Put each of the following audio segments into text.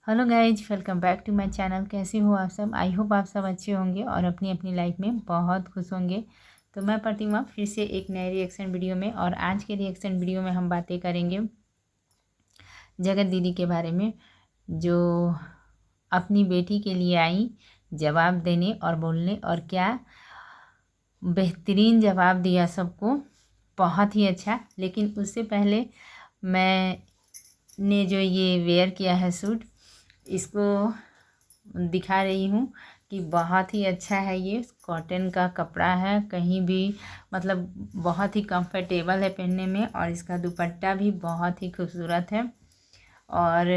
Hello guys, welcome back to my channel. कैसे हो आप सब? आई होप आप सब अच्छे होंगे और अपनी अपनी लाइफ में बहुत खुश होंगे। तो मैं प्रतिमा फिर से एक नए रिएक्शन वीडियो में, और आज के रिएक्शन वीडियो में हम बातें करेंगे जगत दीदी के बारे में, जो अपनी बेटी के लिए आई जवाब देने और बोलने, और क्या बेहतरीन जवाब दिया सबको, बहुत ही अच्छा। लेकिन उससे पहले मैंने जो ये वेयर किया है सूट, इसको दिखा रही हूँ कि बहुत ही अच्छा है। ये कॉटन का कपड़ा है, कहीं भी मतलब बहुत ही कंफर्टेबल है पहनने में, और इसका दुपट्टा भी बहुत ही खूबसूरत है। और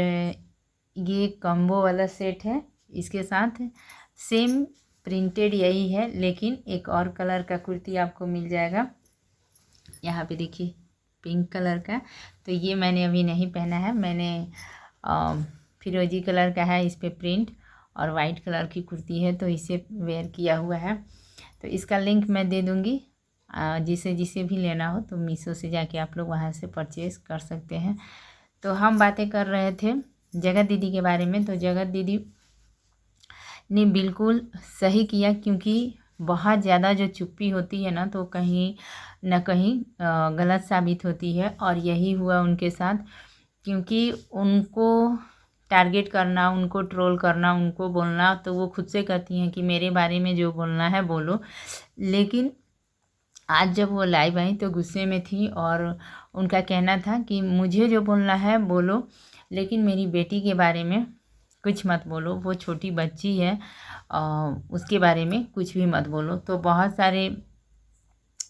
ये कॉम्बो वाला सेट है, इसके साथ सेम प्रिंटेड यही है, लेकिन एक और कलर का कुर्ती आपको मिल जाएगा। यहाँ पे देखिए पिंक कलर का, तो ये मैंने अभी नहीं पहना है। मैंने फिरोजी कलर का है, इस पर प्रिंट, और वाइट कलर की कुर्ती है, तो इसे वेयर किया हुआ है। तो इसका लिंक मैं दे दूँगी, जिसे जिसे भी लेना हो तो मीशो से जाके आप लोग वहाँ से परचेज़ कर सकते हैं। तो हम बातें कर रहे थे जगत दीदी के बारे में। तो जगत दीदी ने बिल्कुल सही किया, क्योंकि बहुत ज़्यादा जो चुप्पी होती है ना, तो कहीं न कहीं गलत साबित होती है, और यही हुआ उनके साथ। क्योंकि उनको टारगेट करना, उनको ट्रोल करना, उनको बोलना, तो वो खुद से कहती हैं कि मेरे बारे में जो बोलना है बोलो। लेकिन आज जब वो लाइव आई तो गुस्से में थी, और उनका कहना था कि मुझे जो बोलना है बोलो, लेकिन मेरी बेटी के बारे में कुछ मत बोलो, वो छोटी बच्ची है, उसके बारे में कुछ भी मत बोलो। तो बहुत सारे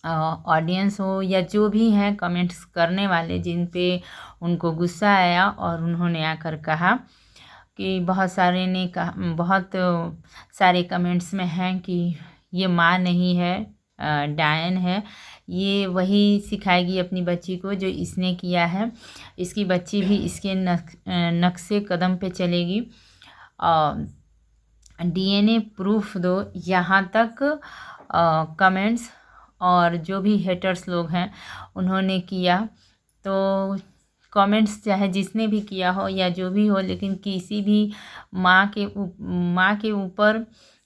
ऑडियंस हो या जो भी हैं कमेंट्स करने वाले, जिन पे उनको गुस्सा आया, और उन्होंने आकर कहा कि बहुत सारे ने कहा, बहुत सारे कमेंट्स में हैं कि ये माँ नहीं है, डायन है, ये वही सिखाएगी अपनी बच्ची को जो इसने किया है, इसकी बच्ची भी इसके नक्शे कदम पे चलेगी, डीएनए प्रूफ दो। यहाँ तक कमेंट्स और जो भी हेटर्स लोग हैं उन्होंने किया। तो कमेंट्स चाहे जिसने भी किया हो या जो भी हो, लेकिन किसी भी माँ के ऊपर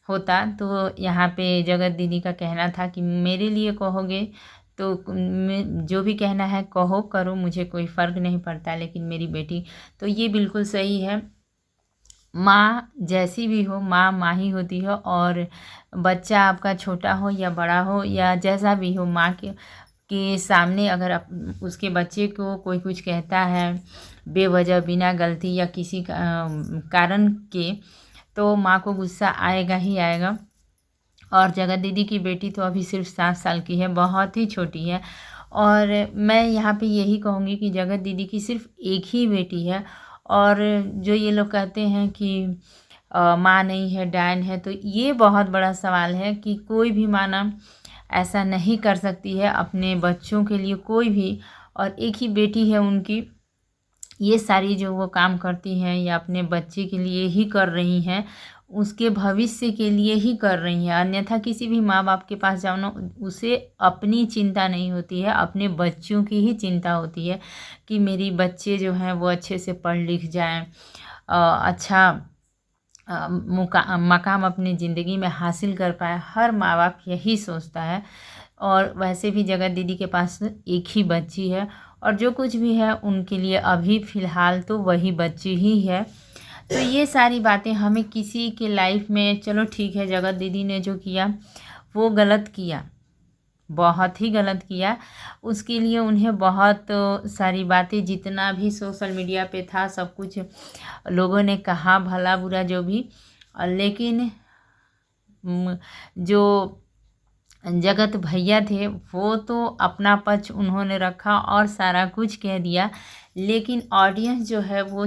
होता तो यहाँ पे जगत दीदी का कहना था कि मेरे लिए कहोगे तो जो भी कहना है कहो करो, मुझे कोई फ़र्क नहीं पड़ता, लेकिन मेरी बेटी, तो ये बिल्कुल सही है। माँ जैसी भी हो, माँ माँ ही होती है, और बच्चा आपका छोटा हो या बड़ा हो या जैसा भी हो, माँ के सामने अगर उसके बच्चे को कोई कुछ कहता है बेवजह, बिना गलती या किसी कारण के, तो माँ को गुस्सा आएगा ही आएगा। और जगत दीदी की बेटी तो अभी सिर्फ 7 साल की है, बहुत ही छोटी है। और मैं यहाँ पे यही कहूँगी कि जगत दीदी की सिर्फ एक ही बेटी है, और जो ये लोग कहते हैं कि माँ नहीं है, डायन है, तो ये बहुत बड़ा सवाल है कि कोई भी माँ ना ऐसा नहीं कर सकती है अपने बच्चों के लिए, कोई भी। और एक ही बेटी है उनकी, ये सारी जो वो काम करती हैं या अपने बच्चे के लिए ही कर रही हैं, उसके भविष्य के लिए ही कर रही हैं। अन्यथा किसी भी माँ बाप के पास जाओ ना, उसे अपनी चिंता नहीं होती है, अपने बच्चों की ही चिंता होती है कि मेरी बच्चे जो हैं वो अच्छे से पढ़ लिख जाएं, अच्छा मकाम अपनी ज़िंदगी में हासिल कर पाए। हर माँ बाप यही सोचता है। और वैसे भी जगत दीदी के पास एक ही बच्ची है, और जो कुछ भी है उनके लिए अभी फ़िलहाल तो वही बच्ची ही है। तो ये सारी बातें हमें किसी के लाइफ में, चलो ठीक है जगत दीदी ने जो किया वो गलत किया, बहुत ही गलत किया, उसके लिए उन्हें बहुत सारी बातें, जितना भी सोशल मीडिया पे था सब कुछ लोगों ने कहा, भला बुरा जो भी। लेकिन जो जगत भैया थे वो तो अपना पक्ष उन्होंने रखा और सारा कुछ कह दिया, लेकिन ऑडियंस जो है वो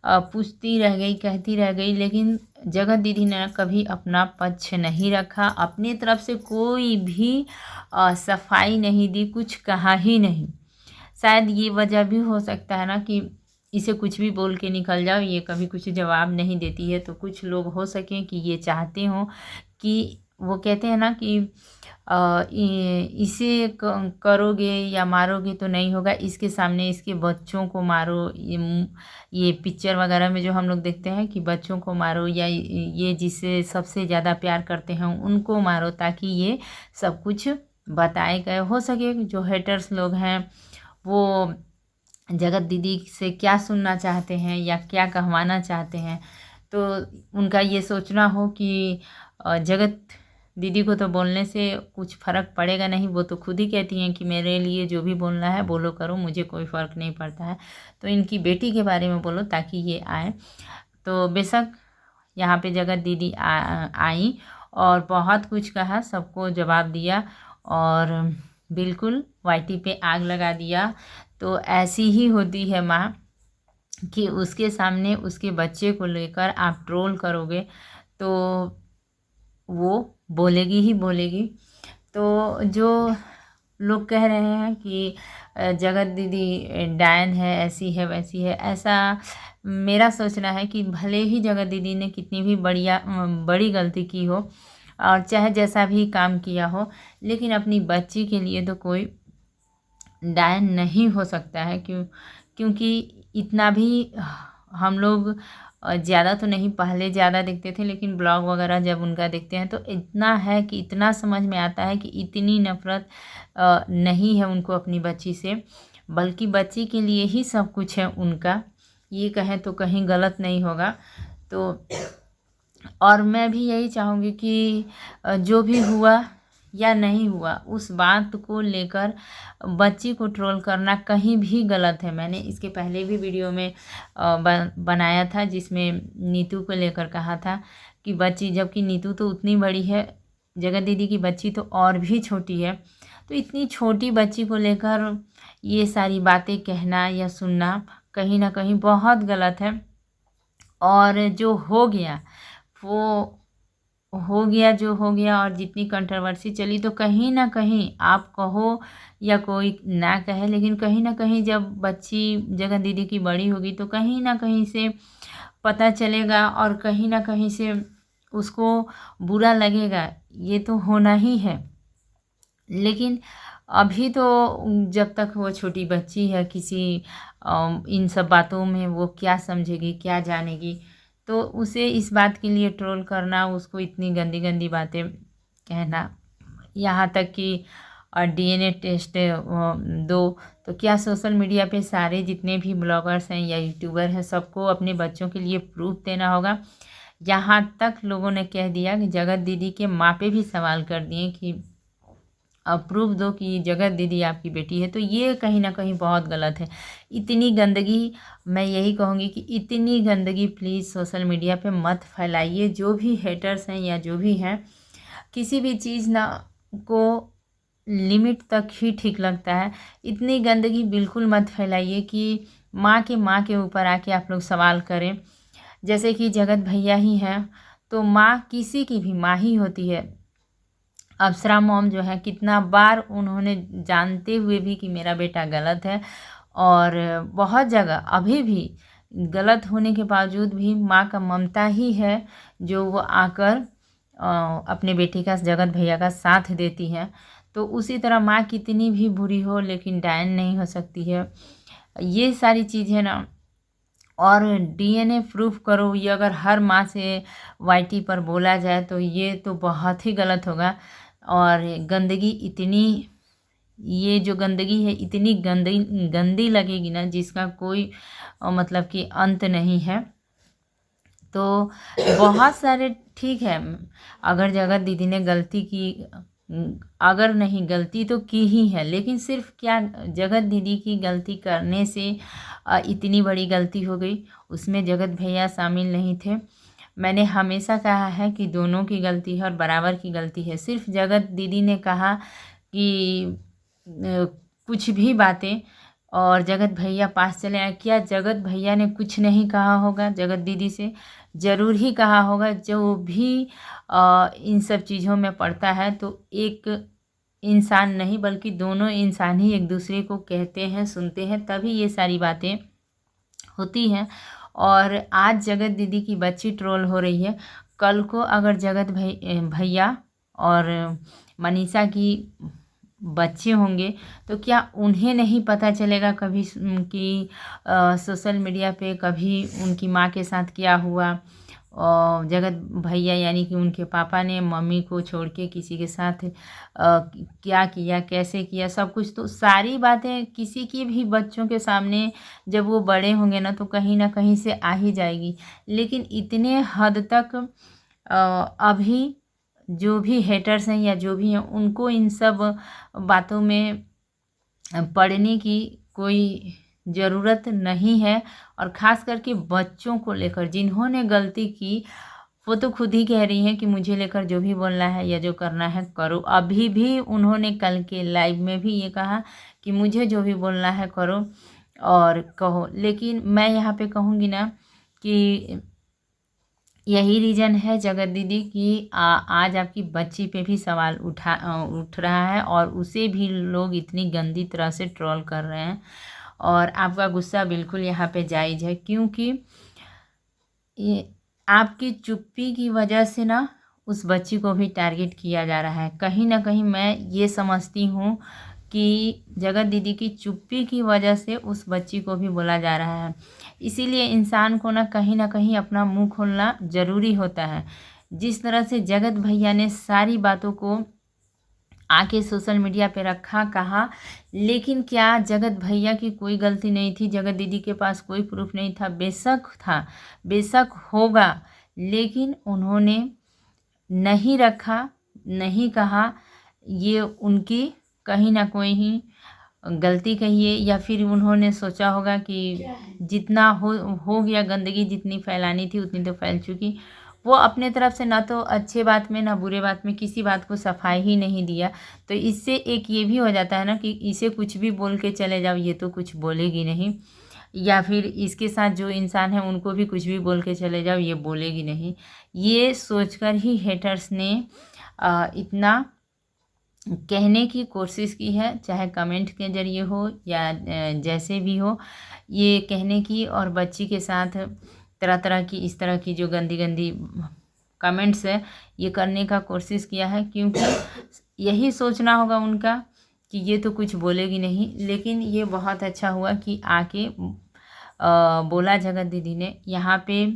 पूछती रह गई, कहती रह गई। लेकिन जगत दीदी ने कभी अपना पक्ष नहीं रखा, अपनी तरफ से कोई भी सफाई नहीं दी, कुछ कहा ही नहीं। शायद ये वजह भी हो सकता है ना कि इसे कुछ भी बोल के निकल जाओ, ये कभी कुछ जवाब नहीं देती है, तो कुछ लोग हो सकें कि ये चाहते हों कि वो कहते हैं ना कि इसे करोगे या मारोगे तो नहीं होगा, इसके सामने इसके बच्चों को मारो। ये पिक्चर वगैरह में जो हम लोग देखते हैं कि बच्चों को मारो, या ये जिससे सबसे ज़्यादा प्यार करते हैं उनको मारो, ताकि ये सब कुछ बताए गए। हो सके जो हेटर्स लोग हैं वो जगत दीदी से क्या सुनना चाहते हैं या क्या कहवाना चाहते हैं, तो उनका ये सोचना हो कि जगत दीदी को तो बोलने से कुछ फ़र्क पड़ेगा नहीं, वो तो खुद ही कहती हैं कि मेरे लिए जो भी बोलना है बोलो करो, मुझे कोई फ़र्क नहीं पड़ता है, तो इनकी बेटी के बारे में बोलो ताकि ये आए। तो बेशक यहाँ पे जगत दीदी आई और बहुत कुछ कहा, सबको जवाब दिया और बिल्कुल वाईटी पे आग लगा दिया। तो ऐसी ही होती है माँ कि उसके सामने उसके बच्चे को लेकर आप ट्रोल करोगे तो वो बोलेगी ही बोलेगी। तो जो लोग कह रहे हैं कि जगत दीदी डायन है, ऐसी है वैसी है, ऐसा मेरा सोचना है कि भले ही जगत दीदी ने कितनी भी बड़ी गलती की हो और चाहे जैसा भी काम किया हो, लेकिन अपनी बच्ची के लिए तो कोई डायन नहीं हो सकता है। क्योंकि इतना भी हम लोग ज़्यादा तो नहीं, पहले ज़्यादा देखते थे, लेकिन ब्लॉग वगैरह जब उनका देखते हैं तो इतना है कि इतना समझ में आता है कि इतनी नफ़रत नहीं है उनको अपनी बच्ची से, बल्कि बच्ची के लिए ही सब कुछ है उनका। ये कहें तो कहीं गलत नहीं होगा। तो और मैं भी यही चाहूँगी कि जो भी हुआ या नहीं हुआ, उस बात को लेकर बच्ची को ट्रोल करना कहीं भी गलत है। मैंने इसके पहले भी वीडियो में बनाया था जिसमें नीतू को लेकर कहा था कि बच्ची, जबकि नीतू तो उतनी बड़ी है, जगत दीदी की बच्ची तो और भी छोटी है, तो इतनी छोटी बच्ची को लेकर ये सारी बातें कहना या सुनना कहीं ना कहीं बहुत गलत है। और जो हो गया वो हो गया, जो हो गया, और जितनी कंट्रोवर्सी चली, तो कहीं ना कहीं आप कहो या कोई ना कहे, लेकिन कहीं ना कहीं जब बच्ची जगत दीदी की बड़ी होगी तो कहीं ना कहीं से पता चलेगा और कहीं ना कहीं से उसको बुरा लगेगा, ये तो होना ही है। लेकिन अभी तो जब तक वो छोटी बच्ची है, किसी इन सब बातों में वो क्या समझेगी, क्या जानेगी, तो उसे इस बात के लिए ट्रोल करना, उसको इतनी गंदी गंदी बातें कहना, यहाँ तक कि डीएनए टेस्ट दो, तो क्या सोशल मीडिया पे सारे जितने भी ब्लॉगर्स हैं या यूट्यूबर हैं सबको अपने बच्चों के लिए प्रूफ देना होगा। यहाँ तक लोगों ने कह दिया कि जगत दीदी के माँ पे भी सवाल कर दिए कि प्रूफ दो कि जगत दीदी आपकी बेटी है, तो ये कहीं ना कहीं बहुत गलत है। इतनी गंदगी, मैं यही कहूँगी कि इतनी गंदगी प्लीज़ सोशल मीडिया पे मत फैलाइए। जो भी हेटर्स हैं या जो भी हैं, किसी भी चीज़ ना को लिमिट तक ही ठीक लगता है। इतनी गंदगी बिल्कुल मत फैलाइए कि माँ के ऊपर आके आप लोग सवाल करें। जैसे कि जगत भैया ही हैं, तो माँ किसी की भी माँ ही होती है। अप्सरा मॉम जो है, कितना बार उन्होंने जानते हुए भी कि मेरा बेटा गलत है, और बहुत जगह अभी भी गलत होने के बावजूद भी माँ का ममता ही है जो वो आकर अपने बेटे का, जगत भैया का साथ देती है। तो उसी तरह माँ कितनी भी बुरी हो लेकिन डायन नहीं हो सकती है। ये सारी चीज़ें ना, और डीएनए प्रूफ करो, ये अगर हर माँ से वाईटी पर बोला जाए तो ये तो बहुत ही गलत होगा। और गंदगी इतनी, ये जो गंदगी है इतनी गंदी लगेगी ना, जिसका कोई मतलब कि अंत नहीं है। तो बहुत सारे, ठीक है, अगर जगत दीदी ने गलती की, अगर नहीं, गलती तो की ही है, लेकिन सिर्फ क्या जगत दीदी की गलती करने से इतनी बड़ी गलती हो गई, उसमें जगत भैया शामिल नहीं थे। मैंने हमेशा कहा है कि दोनों की गलती है और बराबर की गलती है। सिर्फ जगत दीदी ने कहा कि कुछ भी बातें, और जगत भैया पास चले आए, क्या जगत भैया ने कुछ नहीं कहा होगा जगत दीदी से? ज़रूर ही कहा होगा। जो भी इन सब चीज़ों में पड़ता है तो एक इंसान नहीं बल्कि दोनों इंसान ही एक दूसरे को कहते हैं, सुनते हैं, तभी ये सारी बातें होती हैं। और आज जगत दीदी की बच्ची ट्रोल हो रही है, कल को अगर जगत भैया और मनीषा की बच्चे होंगे, तो क्या उन्हें नहीं पता चलेगा कभी कि सोशल मीडिया पे कभी उनकी माँ के साथ क्या हुआ, और जगत भैया यानी कि उनके पापा ने मम्मी को छोड़ के किसी के साथ क्या किया, कैसे किया, सब कुछ। तो सारी बातें किसी की भी बच्चों के सामने जब वो बड़े होंगे ना, तो कहीं ना कहीं से आ ही जाएगी। लेकिन इतने हद तक अभी जो भी हेटर्स हैं या जो भी हैं, उनको इन सब बातों में पढ़ने की कोई ज़रूरत नहीं है। और ख़ास करके बच्चों को लेकर जिन्होंने गलती की, वो तो खुद ही कह रही हैं कि मुझे लेकर जो भी बोलना है या जो करना है करो। अभी भी उन्होंने कल के लाइव में भी ये कहा कि मुझे जो भी बोलना है करो और कहो। लेकिन मैं यहाँ पे कहूँगी ना कि यही रीज़न है जगत दीदी कि आज आपकी बच्ची पे भी सवाल उठ रहा है और उसे भी लोग इतनी गंदी तरह से ट्रोल कर रहे हैं। और आपका गुस्सा बिल्कुल यहाँ पे जायज़ है, क्योंकि ये आपकी चुप्पी की वजह से ना उस बच्ची को भी टारगेट किया जा रहा है। कहीं ना कहीं मैं ये समझती हूँ कि जगत दीदी की चुप्पी की वजह से उस बच्ची को भी बोला जा रहा है। इसीलिए इंसान को ना कहीं अपना मुंह खोलना ज़रूरी होता है। जिस तरह से जगत भैया ने सारी बातों को आके सोशल मीडिया पे रखा, कहा, लेकिन क्या जगत भैया की कोई गलती नहीं थी? जगत दीदी के पास कोई प्रूफ नहीं था? बेशक था, बेशक होगा, लेकिन उन्होंने नहीं रखा, नहीं कहा। ये उनकी कहीं ना कोई ही गलती कहिए, या फिर उन्होंने सोचा होगा कि जितना हो गया, गंदगी जितनी फैलानी थी उतनी तो फैल चुकी। वो अपने तरफ से ना तो अच्छे बात में ना बुरे बात में किसी बात को सफाई ही नहीं दिया। तो इससे एक ये भी हो जाता है ना कि इसे कुछ भी बोल के चले जाओ, ये तो कुछ बोलेगी नहीं, या फिर इसके साथ जो इंसान है उनको भी कुछ भी बोल के चले जाओ, ये बोलेगी नहीं। ये सोचकर ही हेटर्स ने इतना कहने की कोशिश की है, चाहे कमेंट के ज़रिए हो या जैसे भी हो, ये कहने की और बच्ची के साथ तरह तरह की इस तरह की जो गंदी गंदी कमेंट्स है, ये करने का कोशिश किया है, क्योंकि यही सोचना होगा उनका कि ये तो कुछ बोलेगी नहीं। लेकिन ये बहुत अच्छा हुआ कि आके बोला जगत दीदी ने यहाँ पे।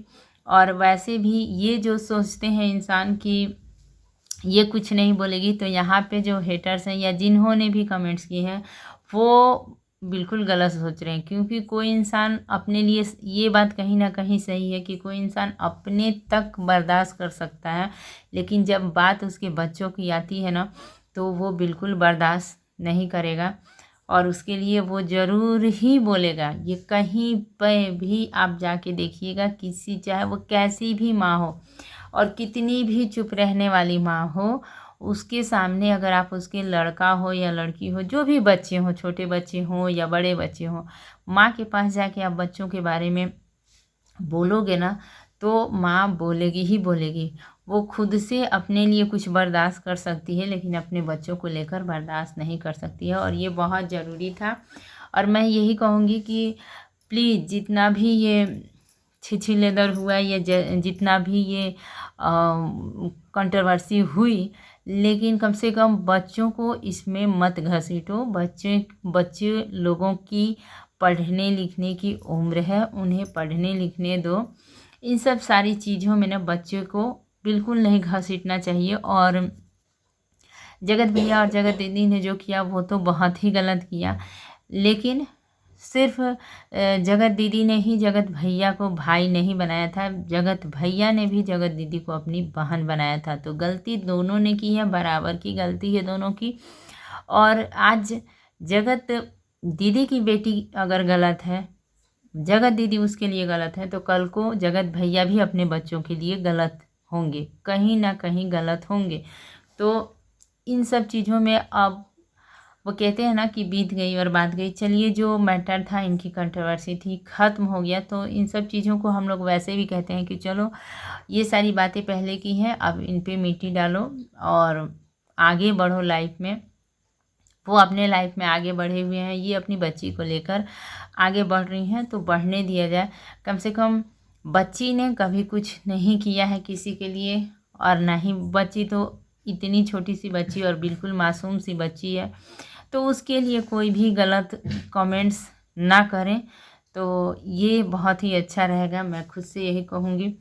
और वैसे भी ये जो सोचते हैं इंसान कि ये कुछ नहीं बोलेगी, तो यहाँ पे जो हेटर्स हैं या जिन्होंने भी कमेंट्स किए हैं, वो बिल्कुल गलत सोच रहे हैं। क्योंकि कोई इंसान अपने लिए, ये बात कहीं ना कहीं सही है कि कोई इंसान अपने तक बर्दाश्त कर सकता है, लेकिन जब बात उसके बच्चों की आती है ना, तो वो बिल्कुल बर्दाश्त नहीं करेगा और उसके लिए वो ज़रूर ही बोलेगा। ये कहीं पे भी आप जाके देखिएगा, किसी, चाहे वो कैसी भी माँ हो और कितनी भी चुप रहने वाली माँ हो, उसके सामने अगर आप उसके लड़का हो या लड़की हो, जो भी बच्चे हों, छोटे बच्चे हों या बड़े बच्चे हों, माँ के पास जाके आप बच्चों के बारे में बोलोगे ना, तो माँ बोलेगी ही बोलेगी। वो खुद से अपने लिए कुछ बर्दाश्त कर सकती है, लेकिन अपने बच्चों को लेकर बर्दाश्त नहीं कर सकती है। और ये बहुत ज़रूरी था। और मैं यही कहूँगी कि प्लीज़ जितना भी ये छिछिलेदर हुआ, ये जितना भी ये कंट्रोवर्सी हुई, लेकिन कम से कम बच्चों को इसमें मत घसीटो। बच्चे लोगों की पढ़ने लिखने की उम्र है, उन्हें पढ़ने लिखने दो। इन सब सारी चीज़ों में ना बच्चे को बिल्कुल नहीं घसीटना चाहिए। और जगत भैया और जगत दीदी ने जो किया वो तो बहुत ही गलत किया, लेकिन सिर्फ जगत दीदी ने ही जगत भैया को भाई नहीं बनाया था, जगत भैया ने भी जगत दीदी को अपनी बहन बनाया था। तो गलती दोनों ने की है, बराबर की गलती है दोनों की। और आज जगत दीदी की बेटी अगर गलत है, जगत दीदी उसके लिए गलत है, तो कल को जगत भैया भी अपने बच्चों के लिए गलत होंगे, कहीं ना कहीं गलत होंगे। तो इन सब चीज़ों में अब वो कहते हैं ना कि बीत गई और बात गई। चलिए, जो मैटर था, इनकी कंट्रोवर्सी थी, ख़त्म हो गया। तो इन सब चीज़ों को हम लोग वैसे भी कहते हैं कि चलो ये सारी बातें पहले की हैं, अब इन पे मिट्टी डालो और आगे बढ़ो लाइफ में। वो अपने लाइफ में आगे बढ़े हुए हैं, ये अपनी बच्ची को लेकर आगे बढ़ रही हैं, तो बढ़ने दिया जाए। कम से कम बच्ची ने कभी कुछ नहीं किया है किसी के लिए, और ना ही बच्ची तो इतनी छोटी सी बच्ची और बिल्कुल मासूम सी बच्ची है, तो उसके लिए कोई भी गलत कमेंट्स ना करें। तो ये बहुत ही अच्छा रहेगा, मैं खुद से यही कहूँगी।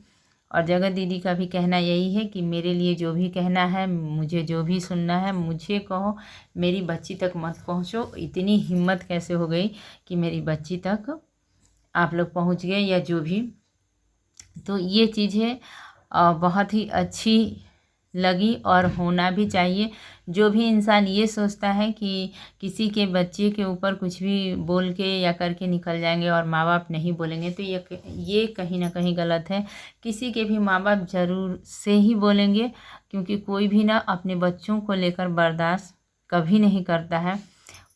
और जगत दीदी का भी कहना यही है कि मेरे लिए जो भी कहना है, मुझे जो भी सुनना है मुझे कहो, मेरी बच्ची तक मत पहुँचो। इतनी हिम्मत कैसे हो गई कि मेरी बच्ची तक आप लोग पहुँच गए या जो भी। तो ये चीज़ें बहुत ही अच्छी लगी और होना भी चाहिए। जो भी इंसान ये सोचता है कि किसी के बच्चे के ऊपर कुछ भी बोल के या करके निकल जाएंगे और माँ बाप नहीं बोलेंगे, तो ये कहीं ना कहीं गलत है। किसी के भी माँ बाप ज़रूर से ही बोलेंगे, क्योंकि कोई भी ना अपने बच्चों को लेकर बर्दाश्त कभी नहीं करता है।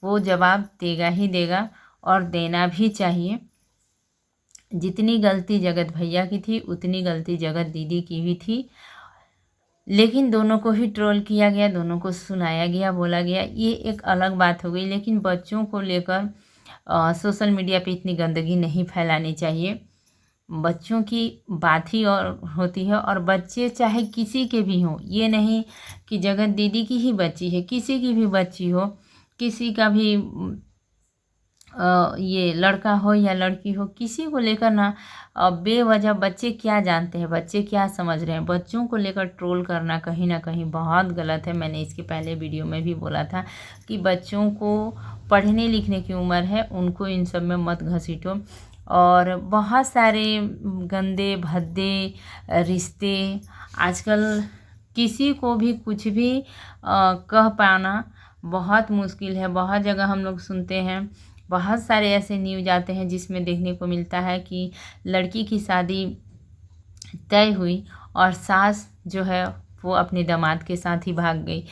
वो जवाब देगा ही देगा और देना भी चाहिए। जितनी गलती जगत भैया की थी उतनी गलती जगत दीदी की भी थी, लेकिन दोनों को ही ट्रोल किया गया, दोनों को सुनाया गया, बोला गया, ये एक अलग बात हो गई। लेकिन बच्चों को लेकर सोशल मीडिया पे इतनी गंदगी नहीं फैलानी चाहिए। बच्चों की बात ही और होती है, और बच्चे चाहे किसी के भी हों, ये नहीं कि जगत दीदी की ही बच्ची है, किसी की भी बच्ची हो, किसी का भी ये लड़का हो या लड़की हो, किसी को लेकर ना बेवजह बच्चे क्या जानते हैं, बच्चे क्या समझ रहे हैं, बच्चों को लेकर ट्रोल करना कहीं ना कहीं बहुत गलत है। मैंने इसके पहले वीडियो में भी बोला था कि बच्चों को पढ़ने लिखने की उम्र है, उनको इन सब में मत घसीटो। और बहुत सारे गंदे भद्दे रिश्ते आजकल किसी को भी कुछ भी कह पाना बहुत मुश्किल है। बहुत जगह हम लोग सुनते हैं, बहुत सारे ऐसे न्यूज़ आते हैं जिसमें देखने को मिलता है कि लड़की की शादी तय हुई और सास जो है वो अपने दामाद के साथ ही भाग गई।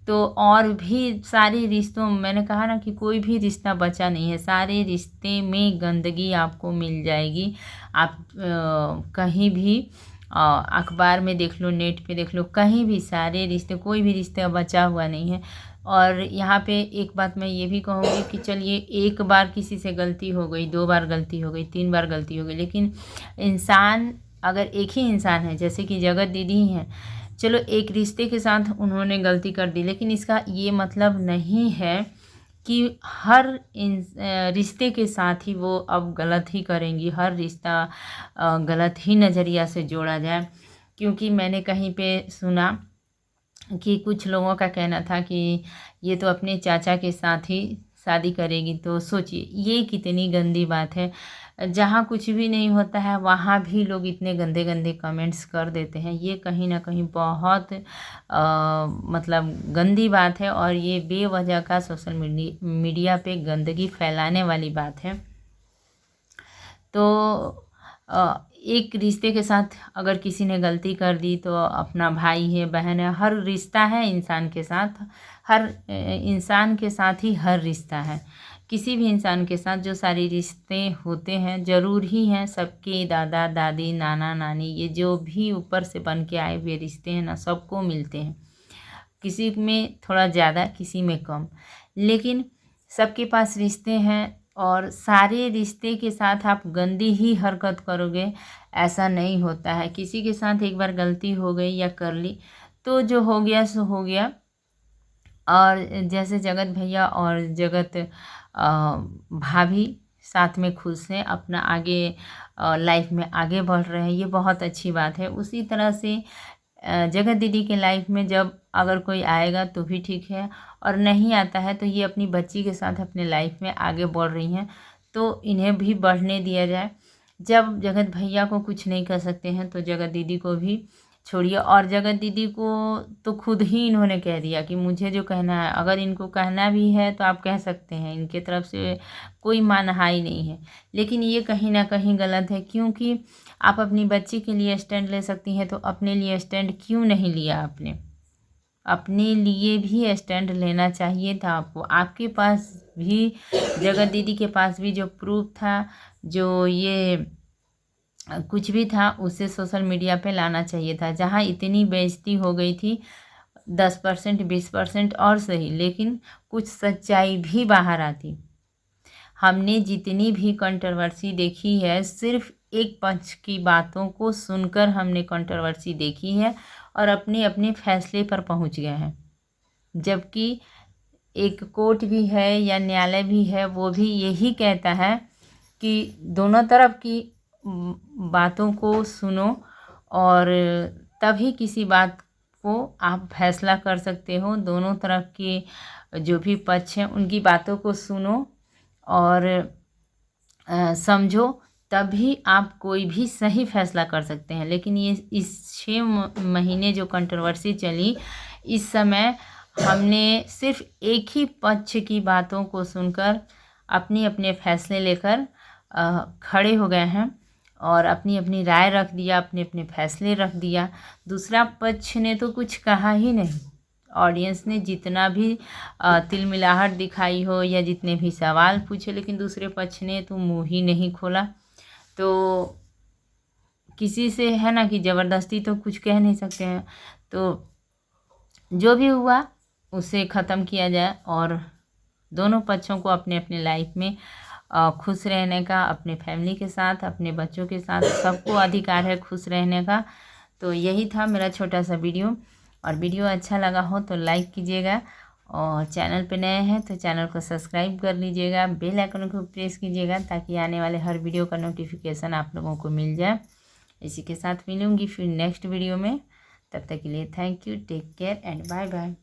तो और भी सारे रिश्तों, मैंने कहा ना कि कोई भी रिश्ता बचा नहीं है, सारे रिश्ते में गंदगी आपको मिल जाएगी। आप कहीं भी अखबार में देख लो, नेट पे देख लो, कहीं भी सारे रिश्ते, कोई भी रिश्ता बचा हुआ नहीं है। और यहाँ पे एक बात मैं ये भी कहूँगी कि चलिए एक बार किसी से गलती हो गई, 2 बार गलती हो गई, 3 बार गलती हो गई, लेकिन इंसान अगर एक ही इंसान है, जैसे कि जगत दीदी ही हैं, चलो एक रिश्ते के साथ उन्होंने गलती कर दी, लेकिन इसका ये मतलब नहीं है कि हर रिश्ते के साथ ही वो अब गलत ही करेंगी, हर रिश्ता गलत ही नज़रिया से जोड़ा जाए। क्योंकि मैंने कहीं पे सुना कि कुछ लोगों का कहना था कि ये तो अपने चाचा के साथ ही शादी करेगी। तो सोचिए ये कितनी गंदी बात है। जहाँ कुछ भी नहीं होता है वहाँ भी लोग इतने गंदे गंदे कमेंट्स कर देते हैं। ये कहीं ना कहीं बहुत मतलब गंदी बात है, और ये बेवजह का सोशल मीडिया पे गंदगी फैलाने वाली बात है। तो एक रिश्ते के साथ अगर किसी ने गलती कर दी तो अपना भाई है, बहन है, हर रिश्ता है इंसान के साथ, हर इंसान के साथ ही हर रिश्ता है। किसी भी इंसान के साथ जो सारे रिश्ते होते हैं ज़रूर ही हैं, सबके दादा दादी नाना नानी ये जो भी ऊपर से बन के आए हुए रिश्ते हैं ना, सबको मिलते हैं। किसी में थोड़ा ज़्यादा, किसी में कम, लेकिन सबके पास रिश्ते हैं। और सारे रिश्ते के साथ आप गंदी ही हरकत करोगे ऐसा नहीं होता है। किसी के साथ एक बार गलती हो गई या कर ली तो जो हो गया सो हो गया। और जैसे जगत भैया और जगत भाभी साथ में खुश हैं, अपना आगे लाइफ में आगे बढ़ रहे हैं, ये बहुत अच्छी बात है। उसी तरह से जगत दीदी के लाइफ में जब अगर कोई आएगा तो भी ठीक है, और नहीं आता है तो ये अपनी बच्ची के साथ अपने लाइफ में आगे बढ़ रही हैं, तो इन्हें भी बढ़ने दिया जाए। जब जगत भैया को कुछ नहीं कर सकते हैं तो जगत दीदी को भी छोड़िए। और जगत दीदी को तो खुद ही इन्होंने कह दिया कि मुझे जो कहना है, अगर इनको कहना भी है तो आप कह सकते हैं, इनके तरफ से कोई मानहानि नहीं है। लेकिन ये कहीं ना कहीं गलत है, क्योंकि आप अपनी बच्ची के लिए स्टैंड ले सकती हैं तो अपने लिए स्टैंड क्यों नहीं लिया आपने? अपने लिए भी स्टैंड लेना चाहिए था आपको। आपके पास भी, जगत दीदी के पास भी जो प्रूफ था, जो ये कुछ भी था, उसे सोशल मीडिया पे लाना चाहिए था। जहाँ इतनी बेइज्जती हो गई थी, 10% 20% और सही, लेकिन कुछ सच्चाई भी बाहर आती। हमने जितनी भी कंट्रोवर्सी देखी है, सिर्फ एक पक्ष की बातों को सुनकर हमने कंट्रोवर्सी देखी है, और अपने अपने फैसले पर पहुंच गए हैं। जबकि एक कोर्ट भी है या न्यायालय भी है, वो भी यही कहता है कि दोनों तरफ की बातों को सुनो और तभी किसी बात को आप फैसला कर सकते हो। दोनों तरफ के जो भी पक्ष हैं उनकी बातों को सुनो और समझो, तभी आप कोई भी सही फैसला कर सकते हैं। लेकिन ये इस 6 महीने जो कंट्रोवर्सी चली, इस समय हमने सिर्फ एक ही पक्ष की बातों को सुनकर अपने अपने फैसले लेकर खड़े हो गए हैं और अपनी अपनी राय रख दिया, अपने अपने फैसले रख दिया। दूसरा पक्ष ने तो कुछ कहा ही नहीं। ऑडियंस ने जितना भी तिलमिलाहट दिखाई हो या जितने भी सवाल पूछे, लेकिन दूसरे पक्ष ने तो मुंह ही नहीं खोला। तो किसी से है ना कि ज़बरदस्ती तो कुछ कह नहीं सकते हैं। तो जो भी हुआ उसे ख़त्म किया जाए और दोनों पक्षों को अपने अपने लाइफ में खुश रहने का, अपने फैमिली के साथ, अपने बच्चों के साथ, सबको अधिकार है खुश रहने का। तो यही था मेरा छोटा सा वीडियो। और वीडियो अच्छा लगा हो तो लाइक कीजिएगा और चैनल पे नए हैं तो चैनल को सब्सक्राइब कर लीजिएगा, बेल आइकन को प्रेस कीजिएगा ताकि आने वाले हर वीडियो का नोटिफिकेशन आप लोगों को मिल जाए। इसी के साथ मिलूँगी फिर नेक्स्ट वीडियो में। तब तक के लिए thank you, take care and bye bye.